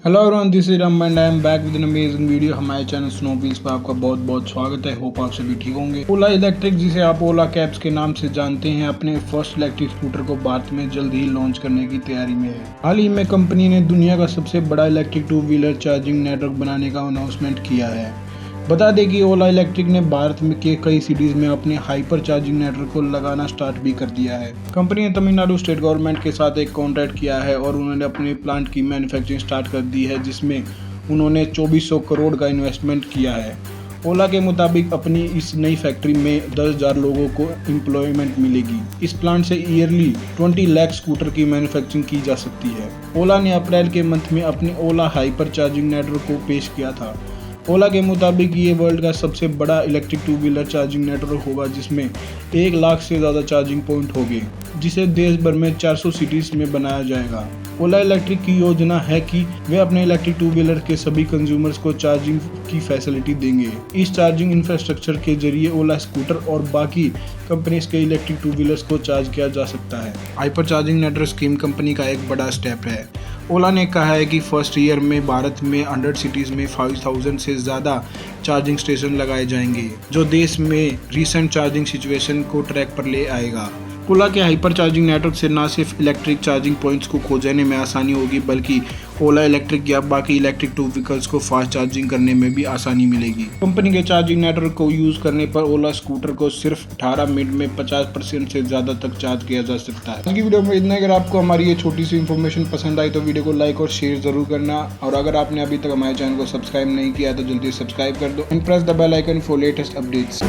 Hello everyone, this is Aman and I am back with an amazing video. हमारे channel snow wheels पर आपका बहुत बहुत स्वागत है। होप आप सभी ठीक होंगे। ओला इलेक्ट्रिक, जिसे आप ओला कैब्स के नाम से जानते हैं, अपने फर्स्ट इलेक्ट्रिक स्कूटर को भारत में जल्द ही लॉन्च करने की तैयारी में है। हाल ही में कंपनी ने दुनिया का सबसे बड़ा electric two wheeler charging network बनाने का अनाउंसमेंट किया है। बता दें कि ओला इलेक्ट्रिक ने भारत में के कई सिटीज में अपने हाइपर चार्जिंग नेटवर्क को लगाना स्टार्ट भी कर दिया है। कंपनी ने तमिलनाडु स्टेट गवर्नमेंट के साथ एक कॉन्ट्रैक्ट किया है और उन्होंने अपने प्लांट की मैन्युफैक्चरिंग स्टार्ट कर दी है, जिसमें उन्होंने 2400 करोड़ का इन्वेस्टमेंट किया है। ओला के मुताबिक अपनी इस नई फैक्ट्री में 10,000 लोगों को एम्प्लॉयमेंट मिलेगी। इस प्लांट से ईयरली 20 लाख स्कूटर की मैन्युफैक्चरिंग की जा सकती है। ओला ने अप्रैल के मंथ में अपने ओला हाइपर चार्जिंग नेटवर्क को पेश किया था। ओला के मुताबिक ये वर्ल्ड का सबसे बड़ा electric two wheeler charging network होगा, जिसमें 1 लाख से ज़्यादा चार्जिंग पॉइंट होंगे, जिसे देश भर में 400 सिटीज़ में बनाया जाएगा। ओला इलेक्ट्रिक की योजना है कि वे अपने इलेक्ट्रिक टू व्हीलर के सभी कंज्यूमर्स को चार्जिंग की फैसिलिटी देंगे। इस चार्जिंग इंफ्रास्ट्रक्चर के जरिए ओला स्कूटर और बाकी कंपनीज के इलेक्ट्रिक टू व्हीलर्स को चार्ज किया जा सकता है। Hyper charging network scheme company का एक बड़ा स्टेप है। ओला ने कहा है कि फर्स्ट ईयर में भारत में 100 सिटीज़ में 5000 से ज़्यादा चार्जिंग स्टेशन लगाए जाएंगे, जो देश में रीसेंट चार्जिंग सिचुएशन को ट्रैक पर ले आएगा। ओला के हाइपर चार्जिंग नेटवर्क से न सिर्फ इलेक्ट्रिक चार्जिंग पॉइंट्स को खोजने में आसानी होगी, बल्कि ओला इलेक्ट्रिक या बाकी इलेक्ट्रिक टू व्हीकल्स को फास्ट चार्जिंग करने में भी आसानी मिलेगी। कंपनी के चार्जिंग नेटवर्क को यूज़ करने पर ओला स्कूटर को सिर्फ 18 मिनट में 50% से ज़्यादा तक चार्ज किया जा सकता है। आज की वीडियो में इतना। अगर आपको हमारी ये छोटी सी इन्फॉर्मेशन पसंद आई तो वीडियो को लाइक और शेयर जरूर करना, और अगर आपने अभी तक हमारे चैनल को सब्सक्राइब नहीं किया तो जल्दी सब्सक्राइब कर दो and press the bell icon for latest updates.